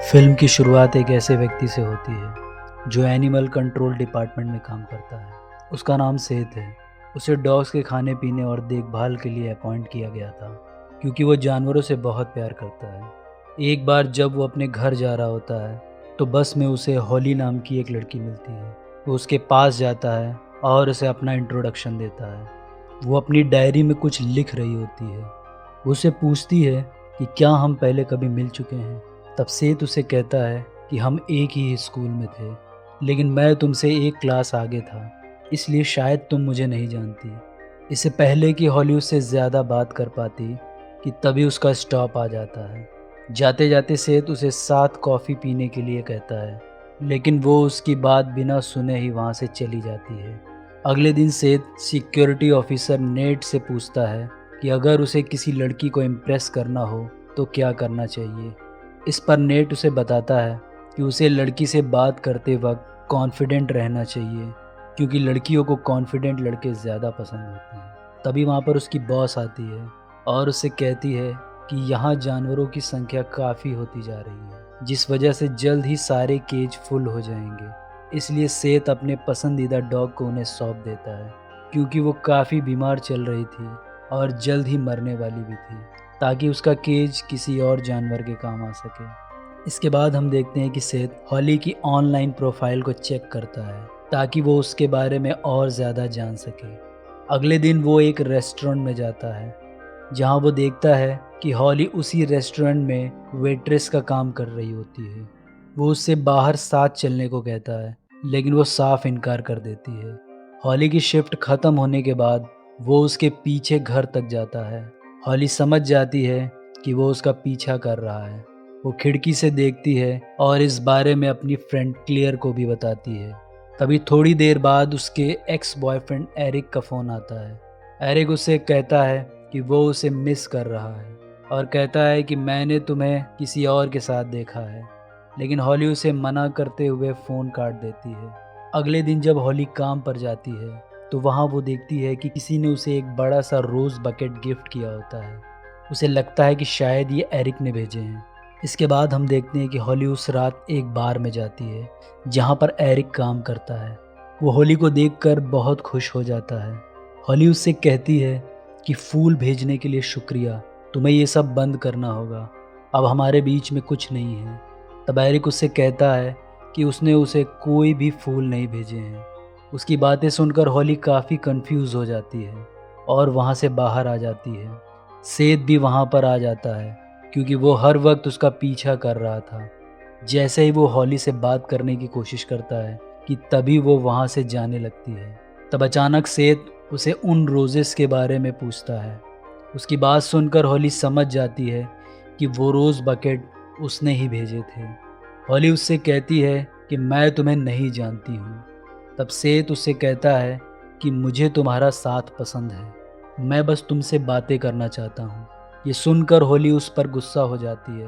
Film की शुरुआत एक ऐसे व्यक्ति से होती है जो एनिमल कंट्रोल डिपार्टमेंट में काम करता है। उसका नाम सेत है। उसे डॉग्स के खाने पीने और देखभाल के लिए अपॉइंट किया गया था क्योंकि वो जानवरों से बहुत प्यार करता है। एक बार जब वो अपने घर जा रहा होता है तो बस में उसे हॉली नाम की एक लड़की मिलती है। वो उसके पास जाता है और उसे अपना इंट्रोडक्शन देता है। वो अपनी डायरी में कुछ लिख रही होती है। वो उससे पूछती है कि क्या हम पहले कभी मिल चुके हैं। तब सेत उसे कहता है कि हम एक ही स्कूल में थे, लेकिन मैं तुमसे एक क्लास आगे था, इसलिए शायद तुम मुझे नहीं जानती। इससे पहले कि हॉली उससे ज़्यादा बात कर पाती कि तभी उसका स्टॉप आ जाता है। जाते जाते सेत उसे साथ कॉफ़ी पीने के लिए कहता है, लेकिन वो उसकी बात बिना सुने ही वहाँ से चली जाती है। अगले दिन सेत सिक्योरिटी ऑफिसर नेट से पूछता है कि अगर उसे किसी लड़की को इम्प्रेस करना हो तो क्या करना चाहिए। इस पर नेट उसे बताता है कि उसे लड़की से बात करते वक्त कॉन्फिडेंट रहना चाहिए क्योंकि लड़कियों को कॉन्फिडेंट लड़के ज़्यादा पसंद होते हैं। तभी वहाँ पर उसकी बॉस आती है और उससे कहती है कि यहाँ जानवरों की संख्या काफ़ी होती जा रही है, जिस वजह से जल्द ही सारे केज फुल हो जाएंगे। इसलिए सेत अपने पसंदीदा डॉग को उन्हें सौंप देता है क्योंकि वो काफ़ी बीमार चल रही थी और जल्द ही मरने वाली भी थी, ताकि उसका केज किसी और जानवर के काम आ सके। इसके बाद हम देखते हैं कि सेत हॉली की ऑनलाइन प्रोफाइल को चेक करता है ताकि वो उसके बारे में और ज़्यादा जान सके। अगले दिन वो एक रेस्टोरेंट में जाता है जहाँ वो देखता है कि हॉली उसी रेस्टोरेंट में वेट्रेस का काम कर रही होती है। वो उससे बाहर साथ चलने को कहता है, लेकिन वो साफ इनकार कर देती है। हॉली की शिफ्ट ख़त्म होने के बाद वो उसके पीछे घर तक जाता है। हॉली समझ जाती है कि वो उसका पीछा कर रहा है। वो खिड़की से देखती है और इस बारे में अपनी फ्रेंड क्लियर को भी बताती है। तभी थोड़ी देर बाद उसके एक्स बॉयफ्रेंड एरिक का फ़ोन आता है। एरिक उससे कहता है कि वो उसे मिस कर रहा है और कहता है कि मैंने तुम्हें किसी और के साथ देखा है, लेकिन हॉली उसे मना करते हुए फ़ोन काट देती है। अगले दिन जब हॉली काम पर जाती है तो वहाँ वो देखती है कि किसी ने उसे एक बड़ा सा रोज़ बकेट गिफ्ट किया होता है। उसे लगता है कि शायद ये एरिक ने भेजे हैं। इसके बाद हम देखते हैं कि हॉली उस रात एक बार में जाती है जहाँ पर एरिक काम करता है। वो हॉली को देखकर बहुत खुश हो जाता है। हॉली उससे कहती है कि फूल भेजने के लिए शुक्रिया, तुम्हें ये सब बंद करना होगा, अब हमारे बीच में कुछ नहीं है। तब एरिक उससे कहता है कि उसने उसे कोई भी फूल नहीं भेजे हैं। उसकी बातें सुनकर हॉली काफ़ी कंफ्यूज हो जाती है और वहाँ से बाहर आ जाती है। सेत भी वहाँ पर आ जाता है क्योंकि वो हर वक्त उसका पीछा कर रहा था। जैसे ही वो हॉली से बात करने की कोशिश करता है कि तभी वो वहाँ से जाने लगती है। तब अचानक सेत उसे उन रोजेस के बारे में पूछता है। उसकी बात सुनकर हॉली समझ जाती है कि वो रोज़ बकेट उसने ही भेजे थे। हॉली उससे कहती है कि मैं तुम्हें नहीं जानती हूँ। तब सेत उससे कहता है कि मुझे तुम्हारा साथ पसंद है, मैं बस तुमसे बातें करना चाहता हूँ। ये सुनकर हॉली उस पर गुस्सा हो जाती है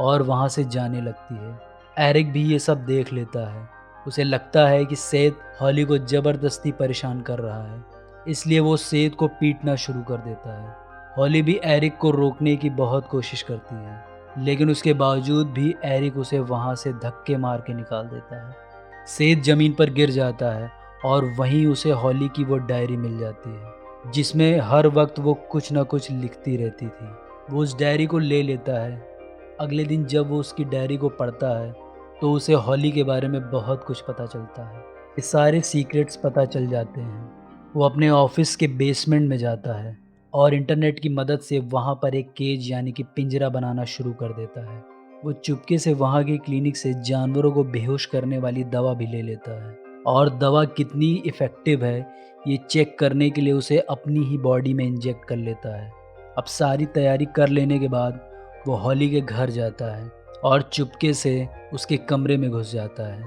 और वहाँ से जाने लगती है। एरिक भी ये सब देख लेता है। उसे लगता है कि सेत हॉली को ज़बरदस्ती परेशान कर रहा है, इसलिए वो सेत को पीटना शुरू कर देता है। हॉली भी एरिक को रोकने की बहुत कोशिश करती है, लेकिन उसके बावजूद भी एरिक उसे वहाँ से धक्के मार के निकाल देता है। सेत ज़मीन पर गिर जाता है और वहीं उसे हॉली की वो डायरी मिल जाती है जिसमें हर वक्त वो कुछ ना कुछ लिखती रहती थी। वो उस डायरी को ले लेता है। अगले दिन जब वो उसकी डायरी को पढ़ता है तो उसे हॉली के बारे में बहुत कुछ पता चलता है। ये सारे सीक्रेट्स पता चल जाते हैं। वो अपने ऑफिस के बेसमेंट में जाता है और इंटरनेट की मदद से वहाँ पर एक केज यानी कि पिंजरा बनाना शुरू कर देता है। वो चुपके से वहाँ की क्लिनिक से जानवरों को बेहोश करने वाली दवा भी ले लेता है और दवा कितनी इफ़ेक्टिव है ये चेक करने के लिए उसे अपनी ही बॉडी में इंजेक्ट कर लेता है। अब सारी तैयारी कर लेने के बाद वो हॉली के घर जाता है और चुपके से उसके कमरे में घुस जाता है।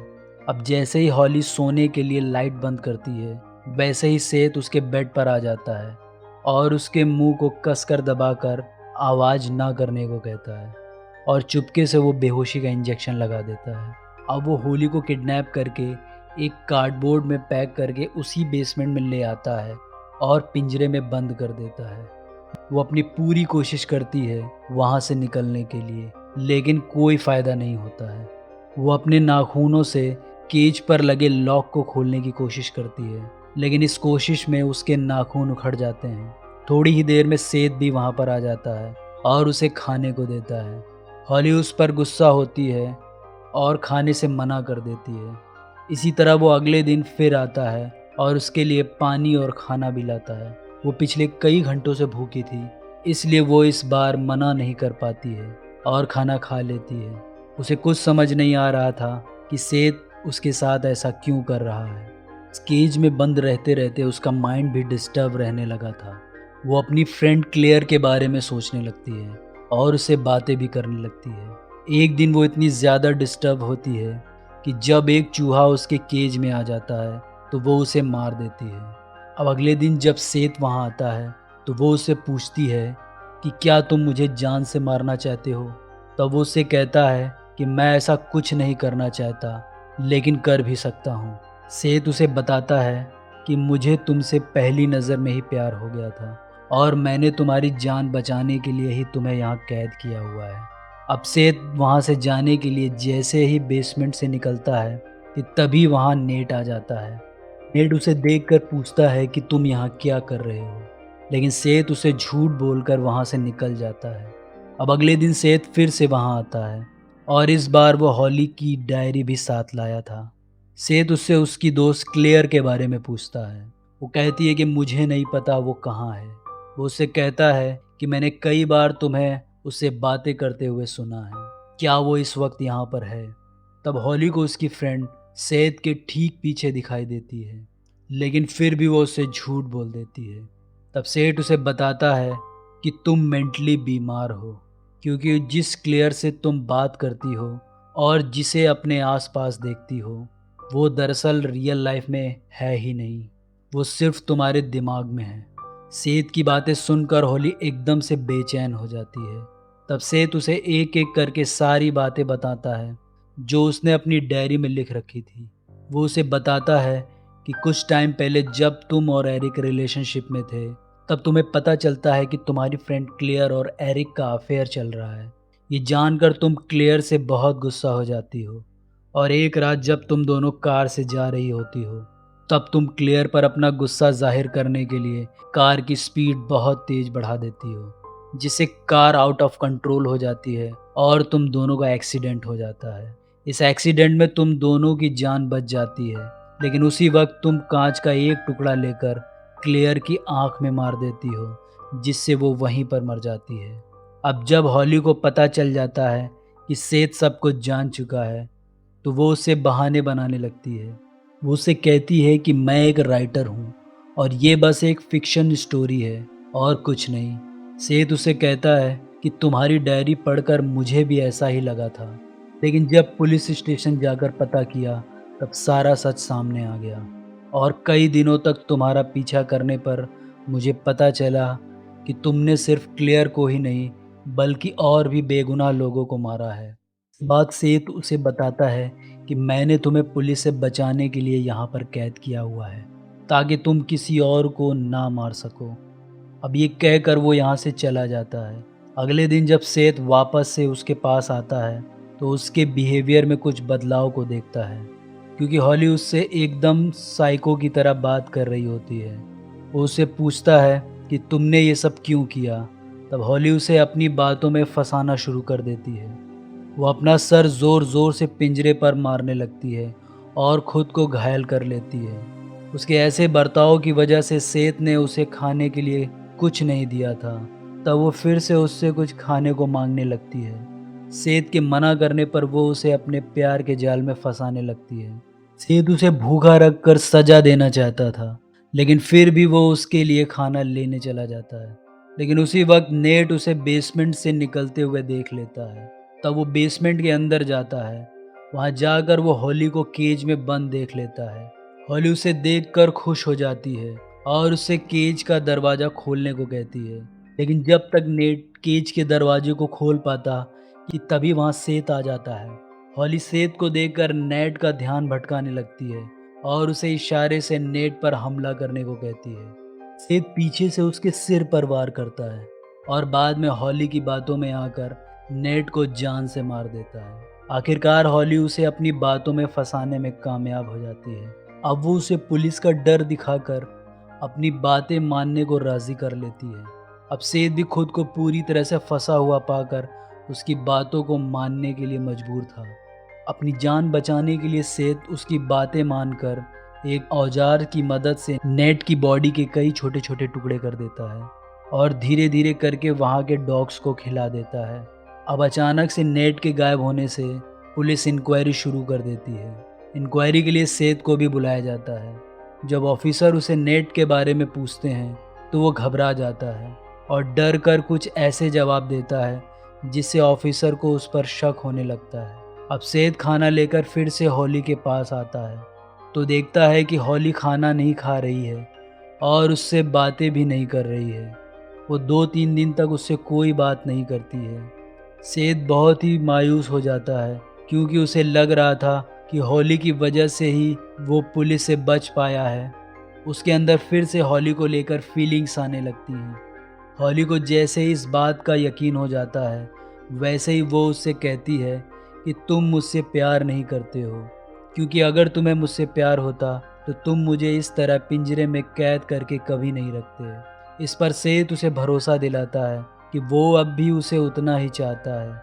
अब जैसे ही हॉली सोने के लिए लाइट बंद करती है, वैसे ही सेत उसके बेड पर आ जाता है और उसके मुंह को कसकर दबाकर आवाज़ ना करने को कहता है और चुपके से वो बेहोशी का इंजेक्शन लगा देता है। अब वो होली को किडनैप करके एक कार्डबोर्ड में पैक करके उसी बेसमेंट में ले आता है और पिंजरे में बंद कर देता है। वो अपनी पूरी कोशिश करती है वहाँ से निकलने के लिए, लेकिन कोई फ़ायदा नहीं होता है। वो अपने नाखूनों से केज पर लगे लॉक को खोलने की कोशिश करती है, लेकिन इस कोशिश में उसके नाखून उखड़ जाते हैं। थोड़ी ही देर में सेत भी वहाँ पर आ जाता है और उसे खाने को देता है। हॉली उस पर गुस्सा होती है और खाने से मना कर देती है। इसी तरह वो अगले दिन फिर आता है और उसके लिए पानी और खाना भी लाता है। वो पिछले कई घंटों से भूखी थी, इसलिए वो इस बार मना नहीं कर पाती है और खाना खा लेती है। उसे कुछ समझ नहीं आ रहा था कि सेत उसके साथ ऐसा क्यों कर रहा है। इस केज में बंद रहते रहते उसका माइंड भी डिस्टर्ब रहने लगा था। वो अपनी फ्रेंड क्लेयर के बारे में सोचने लगती है और उससे बातें भी करने लगती है। एक दिन वो इतनी ज़्यादा डिस्टर्ब होती है कि जब एक चूहा उसके केज में आ जाता है तो वो उसे मार देती है। अब अगले दिन जब सेत वहाँ आता है तो वो उससे पूछती है कि क्या तुम मुझे जान से मारना चाहते हो। तब वो उससे कहता है कि मैं ऐसा कुछ नहीं करना चाहता, लेकिन कर भी सकता हूँ। सेत उसे बताता है कि मुझे तुमसे पहली नज़र में ही प्यार हो गया था और मैंने तुम्हारी जान बचाने के लिए ही तुम्हें यहाँ कैद किया हुआ है। अब सेत वहाँ से जाने के लिए जैसे ही बेसमेंट से निकलता है कि तभी वहाँ नेट आ जाता है। नेट उसे देखकर पूछता है कि तुम यहाँ क्या कर रहे हो, लेकिन सेत उसे झूठ बोलकर वहाँ से निकल जाता है। अब अगले दिन सेत फिर से वहाँ आता है और इस बार वो हॉली की डायरी भी साथ लाया था। सेत उससे उसकी दोस्त क्लेयर के बारे में पूछता है। वो कहती है कि मुझे नहीं पता वो कहाँ है। वो उससे कहता है कि मैंने कई बार तुम्हें उससे बातें करते हुए सुना है, क्या वो इस वक्त यहाँ पर है। तब हॉली को उसकी फ्रेंड सेत के ठीक पीछे दिखाई देती है, लेकिन फिर भी वो उससे झूठ बोल देती है। तब सेठ उसे बताता है कि तुम मेंटली बीमार हो, क्योंकि जिस क्लेयर से तुम बात करती हो और जिसे अपने आसपास देखती हो वो दरअसल रियल लाइफ में है ही नहीं, वो सिर्फ तुम्हारे दिमाग में है। सेत की बातें सुनकर होली एकदम से बेचैन हो जाती है। तब सेत उसे एक एक करके सारी बातें बताता है जो उसने अपनी डायरी में लिख रखी थी। वो उसे बताता है कि कुछ टाइम पहले जब तुम और एरिक रिलेशनशिप में थे तब तुम्हें पता चलता है कि तुम्हारी फ्रेंड क्लेयर और एरिक का अफेयर चल रहा है। ये जानकर तुम क्लेयर से बहुत गुस्सा हो जाती हो और एक रात जब तुम दोनों कार से जा रही होती हो तब तुम क्लेयर पर अपना गुस्सा जाहिर करने के लिए कार की स्पीड बहुत तेज बढ़ा देती हो, जिससे कार आउट ऑफ कंट्रोल हो जाती है और तुम दोनों का एक्सीडेंट हो जाता है। इस एक्सीडेंट में तुम दोनों की जान बच जाती है, लेकिन उसी वक्त तुम कांच का एक टुकड़ा लेकर क्लेयर की आंख में मार देती हो, जिससे वो वहीं पर मर जाती है। अब जब हॉली को पता चल जाता है कि सेत सब कुछ जान चुका है तो वो उससे बहाने बनाने लगती है। वो उससे कहती है कि मैं एक राइटर हूँ और ये बस एक फिक्शन स्टोरी है और कुछ नहीं। सेत उसे कहता है कि तुम्हारी डायरी पढ़कर मुझे भी ऐसा ही लगा था, लेकिन जब पुलिस स्टेशन जाकर पता किया तब सारा सच सामने आ गया और कई दिनों तक तुम्हारा पीछा करने पर मुझे पता चला कि तुमने सिर्फ क्लेयर को ही नहीं बल्कि और भी बेगुनाह लोगों को मारा है। इस बात सेत उसे बताता है कि मैंने तुम्हें पुलिस से बचाने के लिए यहाँ पर कैद किया हुआ है ताकि तुम किसी और को ना मार सको। अब ये कहकर वो यहाँ से चला जाता है। अगले दिन जब सेत वापस से उसके पास आता है तो उसके बिहेवियर में कुछ बदलाव को देखता है, क्योंकि हॉली उससे एकदम साइको की तरह बात कर रही होती है। वो उससे पूछता है कि तुमने ये सब क्यों किया। तब हॉली उसे अपनी बातों में फंसाना शुरू कर देती है। वो अपना सर ज़ोर ज़ोर से पिंजरे पर मारने लगती है और खुद को घायल कर लेती है। उसके ऐसे बर्ताव की वजह से सेत ने उसे खाने के लिए कुछ नहीं दिया था। तब वो फिर से उससे कुछ खाने को मांगने लगती है। सेत के मना करने पर वो उसे अपने प्यार के जाल में फंसाने लगती है। सेत उसे भूखा रखकर सजा देना चाहता था, लेकिन फिर भी वो उसके लिए खाना लेने चला जाता है। लेकिन उसी वक्त नेट उसे बेसमेंट से निकलते हुए देख लेता है। तब वो बेसमेंट के अंदर जाता है। वहाँ जाकर वो हॉली को केज में बंद देख लेता है। हॉली उसे देखकर खुश हो जाती है और उससे केज का दरवाज़ा खोलने को कहती है, लेकिन जब तक नेट केज के दरवाजे को खोल पाता कि तभी वहाँ सेत आ जाता है। हॉली सेत को देखकर नेट का ध्यान भटकाने लगती है और उसे इशारे से नेट पर हमला करने को कहती है। सेत पीछे से उसके सिर पर वार करता है और बाद में हॉली की बातों में आकर नेट को जान से मार देता है। आखिरकार हॉली उसे अपनी बातों में फंसाने में कामयाब हो जाती है। अब वो उसे पुलिस का डर दिखाकर अपनी बातें मानने को राजी कर लेती है। अब सेठ भी खुद को पूरी तरह से फंसा हुआ पाकर उसकी बातों को मानने के लिए मजबूर था। अपनी जान बचाने के लिए सेठ उसकी बातें मानकर एक औजार की मदद से नेट की बॉडी के कई छोटे छोटे टुकड़े कर देता है और धीरे धीरे करके वहाँ के डॉग्स को खिला देता है। अब अचानक से नेट के गायब होने से पुलिस इंक्वायरी शुरू कर देती है। इंक्वायरी के लिए सेठ को भी बुलाया जाता है। जब ऑफिसर उसे नेट के बारे में पूछते हैं तो वो घबरा जाता है और डर कर कुछ ऐसे जवाब देता है जिससे ऑफिसर को उस पर शक होने लगता है। अब सेठ खाना लेकर फिर से हॉली के पास आता है तो देखता है कि हॉली खाना नहीं खा रही है और उससे बातें भी नहीं कर रही है। वो 2-3 दिन तक उससे कोई बात नहीं करती है। सेठ बहुत ही मायूस हो जाता है क्योंकि उसे लग रहा था कि हॉली की वजह से ही वो पुलिस से बच पाया है। उसके अंदर फिर से हॉली को लेकर फीलिंग्स आने लगती हैं। हॉली को जैसे ही इस बात का यकीन हो जाता है वैसे ही वो उससे कहती है कि तुम मुझसे प्यार नहीं करते हो, क्योंकि अगर तुम्हें मुझसे प्यार होता तो तुम मुझे इस तरह पिंजरे में कैद करके कभी नहीं रखते। इस पर सेठ उसे भरोसा दिलाता है कि वो अब भी उसे उतना ही चाहता है।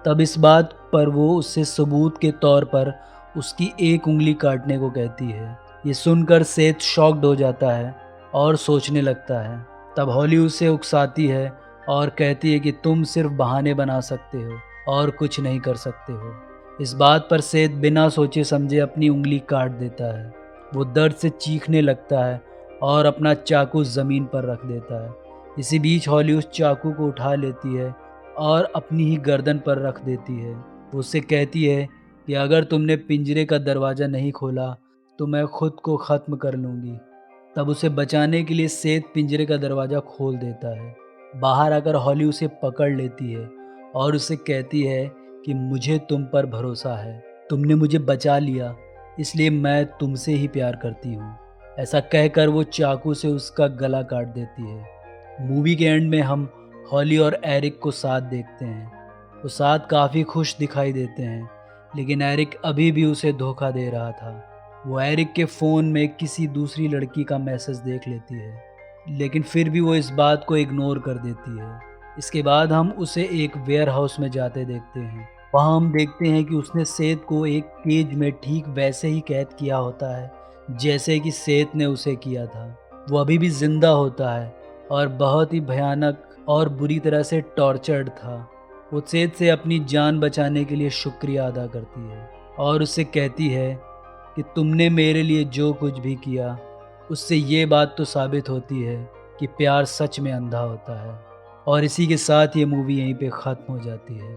तब इस बात पर वो उससे सबूत के तौर पर उसकी एक उंगली काटने को कहती है। ये सुनकर सेठ शॉक्ड हो जाता है और सोचने लगता है। तब हॉली उसे उकसाती है और कहती है कि तुम सिर्फ बहाने बना सकते हो और कुछ नहीं कर सकते हो। इस बात पर सेठ बिना सोचे समझे अपनी उंगली काट देता है। वो दर्द से चीखने लगता है और अपना चाकू ज़मीन पर रख देता है। इसी बीच हॉली उस चाकू को उठा लेती है और अपनी ही गर्दन पर रख देती है। वो उससे कहती है कि अगर तुमने पिंजरे का दरवाज़ा नहीं खोला तो मैं खुद को ख़त्म कर लूँगी। तब उसे बचाने के लिए सेठ पिंजरे का दरवाज़ा खोल देता है। बाहर आकर हॉली उसे पकड़ लेती है और उसे कहती है कि मुझे तुम पर भरोसा है। तुमने मुझे बचा लिया, इसलिए मैं तुमसे ही प्यार करती हूँ। ऐसा कहकर वो चाकू से उसका गला काट देती है। मूवी के एंड में हम हॉली और एरिक को साथ देखते हैं। वो साथ काफ़ी खुश दिखाई देते हैं, लेकिन एरिक अभी भी उसे धोखा दे रहा था। वो एरिक के फ़ोन में किसी दूसरी लड़की का मैसेज देख लेती है, लेकिन फिर भी वो इस बात को इग्नोर कर देती है। इसके बाद हम उसे एक वेयर हाउस में जाते देखते हैं। वहाँ हम देखते हैं कि उसने सेठ को एक केज में ठीक वैसे ही कैद किया होता है जैसे कि सेठ ने उसे किया था। वो अभी भी जिंदा होता है और बहुत ही भयानक और बुरी तरह से टॉर्चर्ड था। वो सेठ से अपनी जान बचाने के लिए शुक्रिया अदा करती है और उससे कहती है कि तुमने मेरे लिए जो कुछ भी किया उससे ये बात तो साबित होती है कि प्यार सच में अंधा होता है। और इसी के साथ ये मूवी यहीं पे ख़त्म हो जाती है।